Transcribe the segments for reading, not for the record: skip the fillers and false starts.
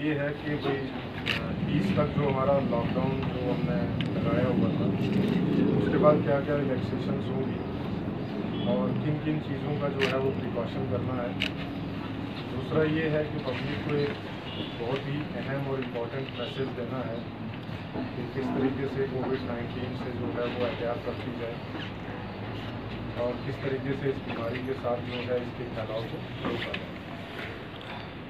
ये है कि भाई 20 तक जो हमारा लॉकडाउन जो हमने लगाया हुआ था, उसके बाद क्या क्या रिलैक्सेशंस होंगी और किन किन चीज़ों का जो है वो प्रिकॉशन करना है। दूसरा ये है कि पब्लिक को एक बहुत ही अहम और इम्पोर्टेंट मैसेज देना है कि किस तरीके से कोविड-19 से जो है वो एहतियात रखी जाए और किस तरीके से इस बीमारी के साथ जो है इसके फैलाव को रोका जाए।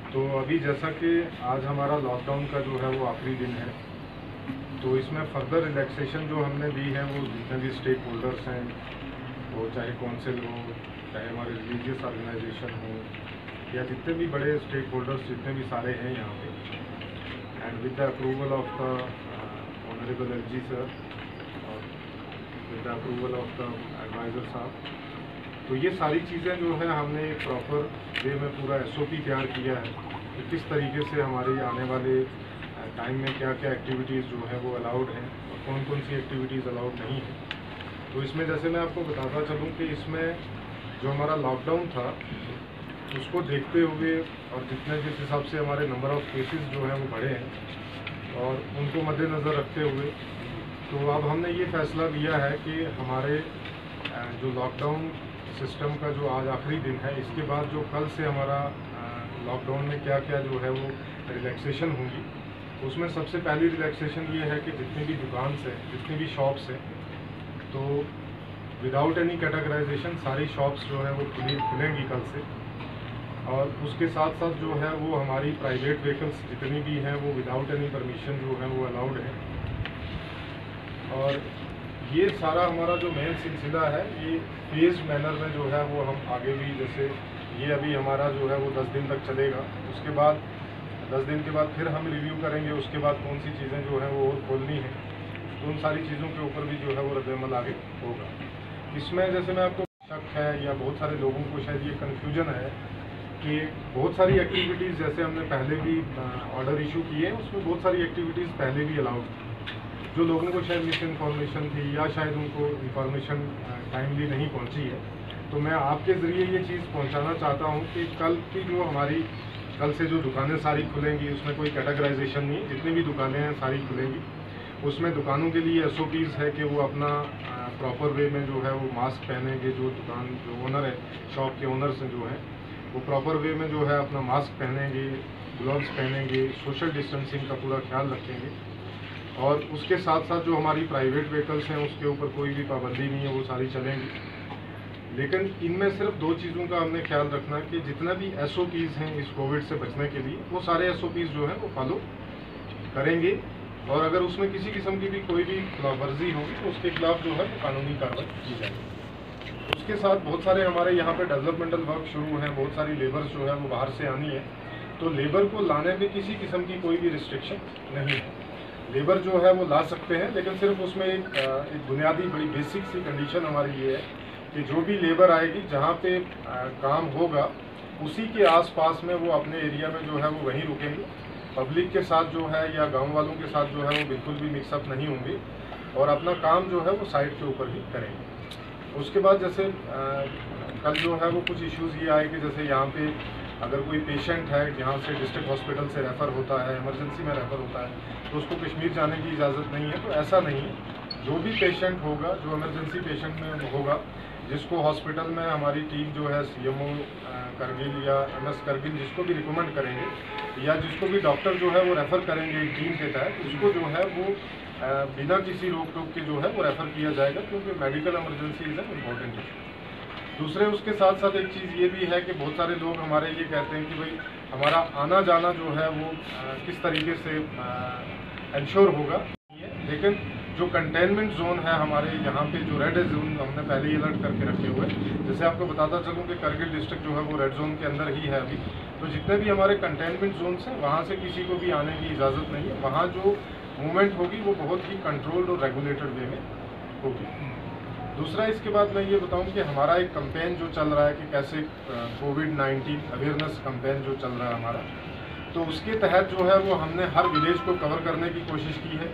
तो अभी जैसा कि आज हमारा लॉकडाउन का जो है वो आखिरी दिन है, तो इसमें फर्दर रिलैक्सेशन जो हमने दी है वो जितने भी स्टेक होल्डर्स हैं, वो चाहे काउंसिल हो, चाहे हमारे रिलीजियस ऑर्गेनाइजेशन हो, या जितने भी बड़े स्टेक होल्डर्स जितने भी सारे हैं यहाँ पे, and with the approval of the honourable LG sir और with the approval of the adviser साहब, तो ये सारी चीज़ें जो है हमने एक प्रॉपर वे में पूरा एसओपी तैयार किया है कि किस तरीके से हमारे आने वाले टाइम में क्या क्या एक्टिविटीज़ जो है वो अलाउड हैं और कौन कौन सी एक्टिविटीज़ अलाउड नहीं है। तो इसमें जैसे मैं आपको बताता चलूँ कि इसमें जो हमारा लॉकडाउन था उसको देखते हुए और जिस हिसाब से हमारे नंबर ऑफ़ केसेस जो हैं वो बढ़े हैं और उनको मद्देनज़र रखते हुए तो अब हमने ये फ़ैसला लिया है कि हमारे जो लॉकडाउन सिस्टम का जो आज आखिरी दिन है, इसके बाद जो कल से हमारा लॉकडाउन में क्या क्या जो है वो रिलैक्सेशन होंगी, उसमें सबसे पहली रिलैक्सेशन ये है कि जितनी भी दुकान से जितनी भी शॉप्स हैं, तो विदाउट एनी कैटेगराइजेशन सारी शॉप्स जो है वो खुलेंगी कल से। और उसके साथ साथ जो है वो हमारी प्राइवेट व्हीकल्स जितनी भी हैं वो विदाउट एनी परमिशन जो है वो अलाउड है। और ये सारा हमारा जो मेन सिलसिला है ये फेज मैनर में जो है वो हम आगे भी, जैसे ये अभी हमारा जो है वो 10 दिन तक चलेगा, उसके बाद 10 दिन के बाद फिर हम रिव्यू करेंगे, उसके बाद कौन सी चीज़ें जो हैं वो और खोलनी है, तो उन सारी चीज़ों के ऊपर भी जो है वो रद्द-ए-अमल आगे होगा। इसमें जैसे मैं आपको शक है या बहुत सारे लोगों को शायद ये कन्फ्यूजन है कि बहुत सारी एक्टिविटीज़ जैसे हमने पहले भी ऑर्डर इशू किए हैं, उसमें बहुत सारी एक्टिविटीज़ पहले भी अलाउड थी। जो लोगों को शायद मिस इन्फॉर्मेशन थी या शायद उनको इन्फॉर्मेशन टाइमली नहीं पहुंची है, तो मैं आपके ज़रिए ये चीज़ पहुंचाना चाहता हूं कि कल की जो हमारी कल से जो दुकानें सारी खुलेंगी उसमें कोई कैटेगराइजेशन नहीं, जितनी भी दुकानें हैं सारी खुलेंगी। उसमें दुकानों के लिए SOPs है कि वो अपना प्रॉपर वे में जो है वो मास्क पहनेंगे, जो दुकान जो ओनर है, शॉप के ओनर्स हैं जो हैं वो प्रॉपर वे में जो है अपना मास्क पहनेंगे, ग्लव्स पहनेंगे, सोशल डिस्टेंसिंग का पूरा ख्याल रखेंगे। और उसके साथ साथ जो हमारी प्राइवेट व्हीकल्स हैं उसके ऊपर कोई भी पाबंदी नहीं है, वो सारी चलेंगी। लेकिन इनमें सिर्फ 2 चीज़ों का हमने ख्याल रखना कि जितना भी SOPs हैं इस कोविड से बचने के लिए, वो सारे SOPs जो हैं वो फॉलो करेंगे और अगर उसमें किसी किस्म की भी कोई भी खिलाफवर्जी होगी तो उसके खिलाफ जो है कानूनी कार्रवाई की जाएगी। उसके साथ बहुत सारे हमारे यहाँ पे डेवलपमेंटल वर्क शुरू हैं, बहुत सारी लेबर्स जो है वो बाहर से आनी है, तो लेबर को लाने में किसी किस्म की कोई भी रिस्ट्रिक्शन नहीं है। लेबर जो है वो ला सकते हैं, लेकिन सिर्फ उसमें एक बुनियादी बड़ी बेसिक सी कंडीशन हमारी ये है कि जो भी लेबर आएगी जहाँ पे काम होगा उसी के आसपास में वो अपने एरिया में जो है वो वहीं रुकेंगे, पब्लिक के साथ जो है या गांव वालों के साथ जो है वो बिल्कुल भी मिक्सअप नहीं होंगे और अपना काम जो है वो साइड के ऊपर ही करेंगे। उसके बाद जैसे कल जो है वो कुछ इश्यूज़ ये आए कि जैसे यहाँ पे अगर कोई पेशेंट है जहाँ से डिस्ट्रिक्ट हॉस्पिटल से रेफ़र होता है, इमरजेंसी में रेफ़र होता है, तो उसको कश्मीर जाने की इजाज़त नहीं है। तो ऐसा नहीं है, जो भी पेशेंट होगा जो इमरजेंसी पेशेंट में होगा, जिसको हॉस्पिटल में हमारी टीम जो है CMO करगिल या MS करगिल जिसको भी रिकमेंड करेंगे या जिसको भी डॉक्टर जो है वो रेफ़र करेंगे एक टीम के तहत, उसको जो है वो बिना किसी रोक टोक के जो है वो रेफ़र किया जाएगा, क्योंकि medical emergency is an important issue. दूसरे उसके साथ साथ एक चीज़ ये भी है कि बहुत सारे लोग हमारे ये कहते हैं कि भाई हमारा आना जाना जो है वो किस तरीके से इंश्योर होगा, लेकिन जो कंटेनमेंट जोन है हमारे यहाँ पे जो रेड जोन हमने पहले ही अलर्ट करके रखे हुए हैं, जैसे आपको बताता चलूँ कि करगिल डिस्ट्रिक्ट जो है वो रेड जोन के अंदर ही है अभी, तो जितने भी हमारे कंटेनमेंट जोन्स हैं वहाँ से किसी को भी आने की इजाज़त नहीं है। वहाँ जो मूवमेंट होगी वो बहुत ही कंट्रोल्ड और रेगुलेटेड वे में होगी। दूसरा इसके बाद मैं ये बताऊं कि हमारा एक कैंपेन जो चल रहा है कि कैसे कोविड-19 अवेयरनेस कैंपेन जो चल रहा है हमारा, तो उसके तहत जो है वो हमने हर विलेज को कवर करने की कोशिश की है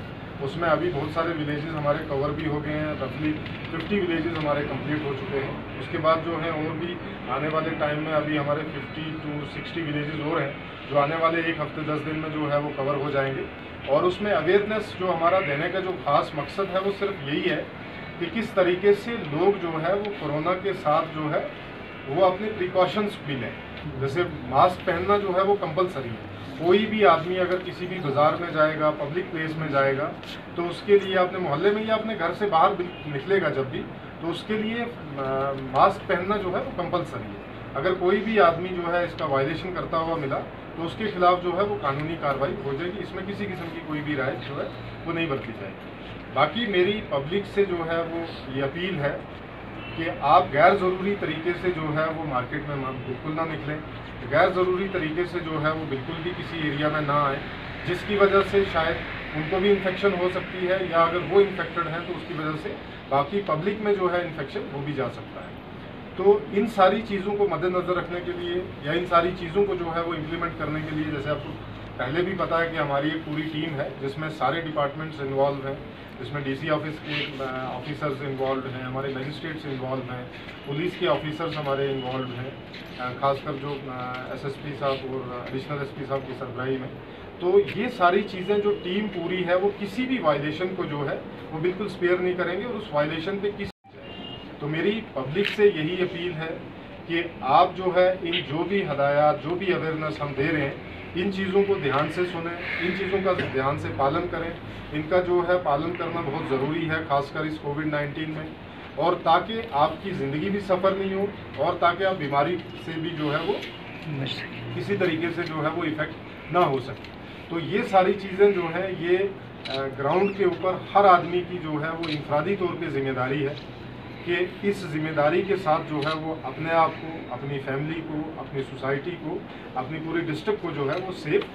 उसमें अभी बहुत सारे विलेजेस हमारे कवर भी हो गए हैं, रफली 50 विलेजेस हमारे कंप्लीट हो चुके हैं। उसके बाद जो है और भी आने वाले टाइम में अभी हमारे 50 to 60 विलेजेस और हैं जो आने वाले 1 हफ्ते 10 दिन में जो है वो कवर हो जाएंगे। और उसमें अवेयरनेस जो हमारा देने का जो खास मकसद है वो सिर्फ यही है कि किस तरीके से लोग जो है वो कोरोना के साथ जो है वो अपने प्रिकॉशंस भी लें। जैसे मास्क पहनना जो है वो कंपलसरी है। कोई भी आदमी अगर किसी भी बाजार में जाएगा, पब्लिक प्लेस में जाएगा, तो उसके लिए अपने मोहल्ले में या अपने घर से बाहर निकलेगा जब भी, तो उसके लिए मास्क पहनना जो है वो कंपलसरी है। अगर कोई भी आदमी जो है इसका वायलेशन करता हुआ मिला तो उसके खिलाफ जो है वो कानूनी कार्रवाई हो जाएगी। इसमें किसी किस्म की कोई भी राय जो है वो नहीं बरती जाएगी। बाकी मेरी पब्लिक से जो है वो ये अपील है कि आप गैर ज़रूरी तरीके से जो है वो मार्केट में बिल्कुल ना निकलें, गैर ज़रूरी तरीके से जो है वो बिल्कुल भी किसी एरिया में ना आए जिसकी वजह से शायद उनको भी इन्फेक्शन हो सकती है, या अगर वो इन्फेक्टेड है तो उसकी वजह से बाकी पब्लिक में जो है इन्फेक्शन वो भी जा सकता है। तो इन सारी चीज़ों को मद्देनज़र रखने के लिए या इन सारी चीज़ों को जो है वो इम्प्लीमेंट करने के लिए, जैसे आपको पहले भी पता है कि हमारी एक पूरी टीम है जिसमें सारे डिपार्टमेंट्स इन्वॉल्व हैं, जिसमें डीसी ऑफिस के ऑफिसर्स इन्वॉल्व हैं, हमारे मजिस्ट्रेट्स इन्वॉल्व हैं, पुलिस के ऑफिसर्स हमारे इन्वॉल्व हैं, खासकर जो एसएसपी साहब और एडिशनल एसपी साहब की सरबराही में। तो ये सारी चीज़ें जो टीम पूरी है वो किसी भी वायलेशन को जो है वो बिल्कुल स्पेयर नहीं करेंगे और उस वायलेशन पे किसी। तो मेरी पब्लिक से यही अपील है कि आप जो है इन जो भी हदायत, जो भी अवेयरनेस हम दे रहे हैं, इन चीज़ों को ध्यान से सुनें, इन चीज़ों का ध्यान से पालन करें। इनका जो है पालन करना बहुत ज़रूरी है, खासकर इस कोविड-19 में, और ताकि आपकी ज़िंदगी भी सफ़र नहीं हो और ताकि आप बीमारी से भी जो है वो किसी तरीके से जो है वो इफ़ेक्ट ना हो सके। तो ये सारी चीज़ें जो हैं ये ग्राउंड के ऊपर हर आदमी की जो है वो इंफरादी तौर पे ज़िम्मेदारी है कि इस जिम्मेदारी के साथ जो है वो अपने आप को, अपनी फैमिली को, अपनी सोसाइटी को, अपनी पूरी डिस्ट्रिक्ट को जो है वो सेफ।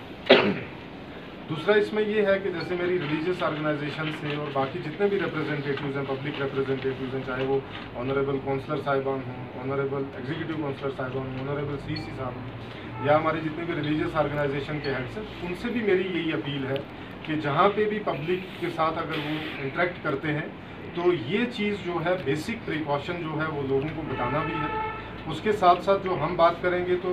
दूसरा इसमें ये है कि जैसे मेरी रिलीजियस ऑर्गेनाइजेशन से और बाकी जितने भी रिप्रेजेंटेटिव्स हैं, पब्लिक रिप्रेजेंटेटिव्स हैं, चाहे वो ऑनरेबल काउंसलर साहिबान हों, ऑनरेबल एग्जीक्यूटिव काउंसलर साहिबान हों, ऑनरेबल सीसी साहब हों, या हमारी जितने भी रिलीजियस ऑर्गेनाइजेशन के हेड्स हैं, उनसे भी मेरी यही अपील है कि जहाँ पे भी पब्लिक के साथ अगर वो इंटरेक्ट करते हैं तो ये चीज़ जो है बेसिक प्रिकॉशन जो है वो लोगों को बताना भी है। उसके साथ साथ जो हम बात करेंगे तो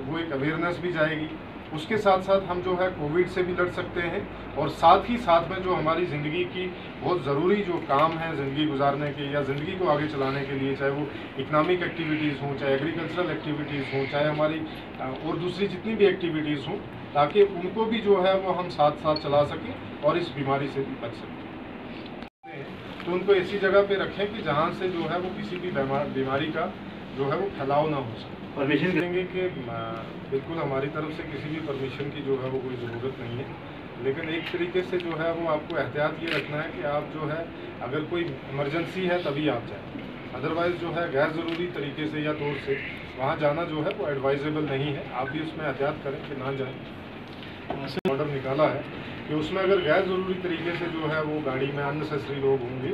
वो एक अवेयरनेस भी जाएगी। उसके साथ साथ हम जो है कोविड से भी लड़ सकते हैं और साथ ही साथ में जो हमारी ज़िंदगी की बहुत ज़रूरी जो काम है ज़िंदगी गुजारने के या ज़िंदगी को आगे चलाने के लिए, चाहे वो इकनॉमिक एक्टिविटीज़ हों, चाहे एग्रीकल्चरल एक्टिविटीज़ हों, चाहे हमारी और दूसरी जितनी भी एक्टिविटीज़ हों, ताकि उनको भी जो है वो हम साथ साथ चला सकें और इस बीमारी से भी बच सकें। तो उनको ऐसी जगह पे रखें कि जहाँ से जो है वो किसी भी बीमारी का जो है वो फैलाव ना हो सके। परमिशन देंगे कि बिल्कुल हमारी तरफ से किसी भी परमिशन की जो है वो कोई ज़रूरत नहीं है, लेकिन एक तरीके से जो है वो आपको एहतियात ये रखना है कि आप जो है अगर कोई इमरजेंसी है तभी आप जाएँ, अदरवाइज़ जो है गैर ज़रूरी तरीके से या तौर से वहाँ जाना जो है वो एडवाइजेबल नहीं है। आप भी उसमें एहतियात करें कि ना जाएँ। ऑर्डर निकाला है कि उसमें अगर गैर ज़रूरी तरीके से जो है वो गाड़ी में अननेसेसरी लोग होंगे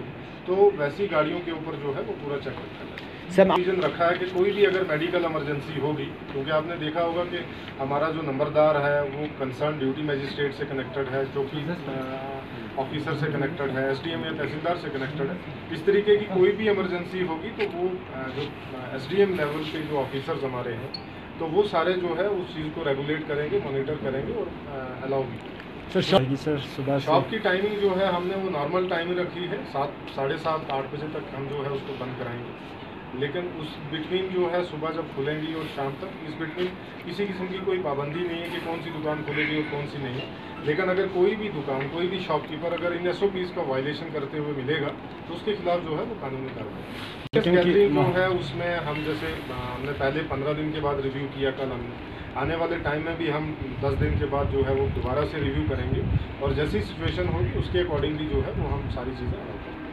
तो वैसी गाड़ियों के ऊपर जो है वो पूरा चेक रखा है। डिसीजन रखा है कि कोई भी अगर मेडिकल इमरजेंसी होगी, क्योंकि आपने देखा होगा कि हमारा जो नंबरदार है वो कंसर्न ड्यूटी मजिस्ट्रेट से कनेक्टेड है, चौकी ऑफिसर से कनेक्टेड है, एसडीएम या तहसीलदार से कनेक्टेड है। इस तरीके की कोई भी इमरजेंसी होगी तो वो जो एसडीएम लेवल पे जो ऑफिसर्स हमारे हैं तो वो सारे जो है उस चीज़ को रेगुलेट करेंगे, मॉनिटर करेंगे और अलाउ भी करेंगे। सर सुबह शॉप की टाइमिंग जो है हमने वो नॉर्मल टाइमिंग रखी है, 7, साढ़े 7, 8 बजे तक हम जो है उसको बंद कराएंगे, लेकिन उस बिटवीन जो है सुबह जब खुलेंगी और शाम तक इस बिटवीन किसी किस्म की कोई पाबंदी नहीं है कि कौन सी दुकान खुलेगी और कौन सी नहीं है। लेकिन अगर कोई भी दुकान, कोई भी शॉपकीपर अगर इन SOPs का वायलेशन करते हुए मिलेगा तो उसके खिलाफ जो है वो कानूनी कार्रवाई। गैदरिंग जो है उसमें हम जैसे हमने पहले 15 दिन के बाद रिव्यू किया, कल हमने आने वाले टाइम में भी हम 10 दिन के बाद जो है वो दोबारा से रिव्यू करेंगे और जैसी सिचुएशन होगी उसके अकॉर्डिंगली जो है वो हम सारी चीज़ें अलाउ करेंगे।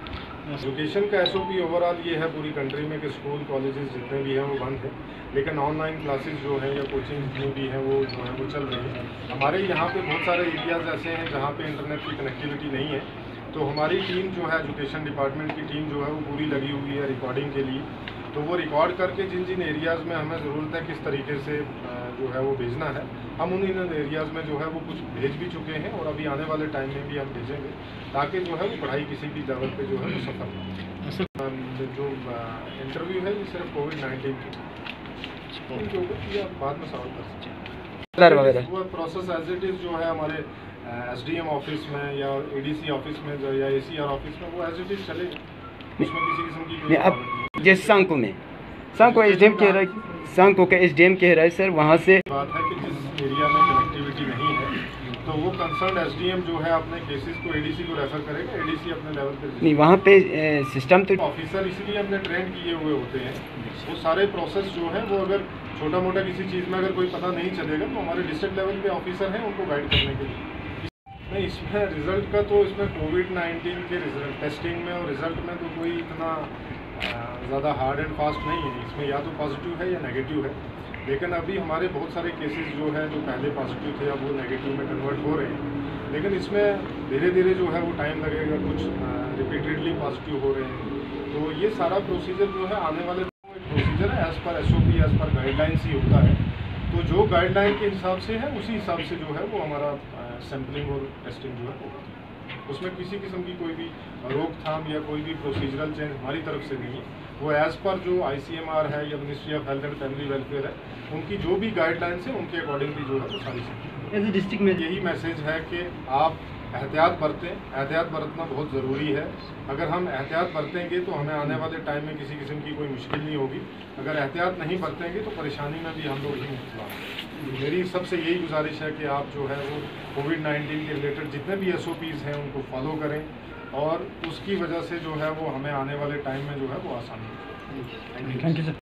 एजुकेशन का SOP ओवरऑल ये है पूरी कंट्री में कि स्कूल कॉलेजेस जितने भी हैं वो बंद हैं, लेकिन ऑनलाइन क्लासेस जो है या कोचिंग जितनी भी हैं वो जो है वो चल रही है। हमारे यहाँ पे बहुत सारे एरियाज़ ऐसे हैं जहाँ पे इंटरनेट की कनेक्टिविटी नहीं है, तो हमारी टीम जो है एजुकेशन डिपार्टमेंट की टीम जो है वो पूरी लगी हुई है रिकॉर्डिंग के लिए। तो वो रिकॉर्ड करके जिन जिन एरियाज़ में हमें ज़रूरत है किस तरीके से जो है वो भेजना है हम उन एरियाज़ में जो है वो कुछ भेज भी चुके हैं और अभी आने वाले टाइम में भी हम भेजेंगे, ताकि जो है वो पढ़ाई किसी भी लेवल पे जो है वो सफल हो। जो इंटरव्यू है ये सिर्फ कोविड-19 के ऊपर या बाद में सवाल कर सकते हैं। वो प्रोसेस एज इट इज़ जो है हमारे SDM ऑफिस में या ADC ऑफिस में जो या ACR ऑफिस में वो एज इट इज़ चलेगा, उसमें किसी किस्म की कोई अब जैसे सांको में SDM कह रहा है, सांको का SDM कह रहा है सर वहाँ से बात है कि जिस एरिया में कनेक्टिविटी नहीं है तो वो कंसर्न SDM जो है अपने केसेस को ADC को रेफर करेगा, ADC अपने लेवल पे नहीं वहाँ पे सिस्टम तो ऑफिसर इसलिए हमने ट्रेन किए हुए होते हैं। वो सारे प्रोसेस जो है वो अगर छोटा मोटा किसी चीज़ में अगर कोई पता नहीं चलेगा तो हमारे डिस्ट्रिक्ट लेवल पे ऑफिसर हैं उनको गाइड करने के लिए। नहीं इसमें रिज़ल्ट का तो इसमें कोविड-19 के रिजल्ट टेस्टिंग में और रिज़ल्ट में तो कोई इतना ज़्यादा हार्ड एंड फास्ट नहीं है। इसमें या तो पॉजिटिव है या नेगेटिव है, लेकिन अभी हमारे बहुत सारे केसेस जो है जो पहले पॉजिटिव थे अब वो नेगेटिव में कन्वर्ट हो रहे हैं, लेकिन इसमें धीरे धीरे जो है वो टाइम लगेगा, कुछ रिपीटेडली पॉजिटिव हो रहे हैं। तो ये सारा प्रोसीजर जो है आने वाले प्रोसीजर है as per SOP as per guidelines ही होता है। तो जो गाइडलाइन के हिसाब से है उसी हिसाब से जो है वो हमारा सैम्पलिंग और टेस्टिंग जो है वो उसमें किसी किस्म की कोई भी रोकथाम या कोई भी प्रोसीजरल चेंज हमारी तरफ से नहीं है। वो एज़ पर जो ICMR है या ministry of health and family welfare है उनकी जो भी गाइडलाइंस है उनके अकॉर्डिंगली जो है वो सारी एज ए डिस्ट्रिक्ट में यही मैसेज है कि आप एहतियात बरतें। एहतियात बरतना बहुत ज़रूरी है। अगर हम एहतियात बरतेंगे तो हमें आने वाले टाइम में किसी किस्म की कोई मुश्किल नहीं होगी। अगर एहतियात नहीं बरतेंगे तो परेशानी में भी हम लोग ही मुब्तला होंगे। मेरी सबसे यही गुजारिश है कि आप जो है वो कोविड-19 के रिलेटेड जितने भी SOPs हैं उनको फॉलो करें और उसकी वजह से जो है वो हमें आने वाले टाइम में जो है वो आसानी होगी। Thank you sir.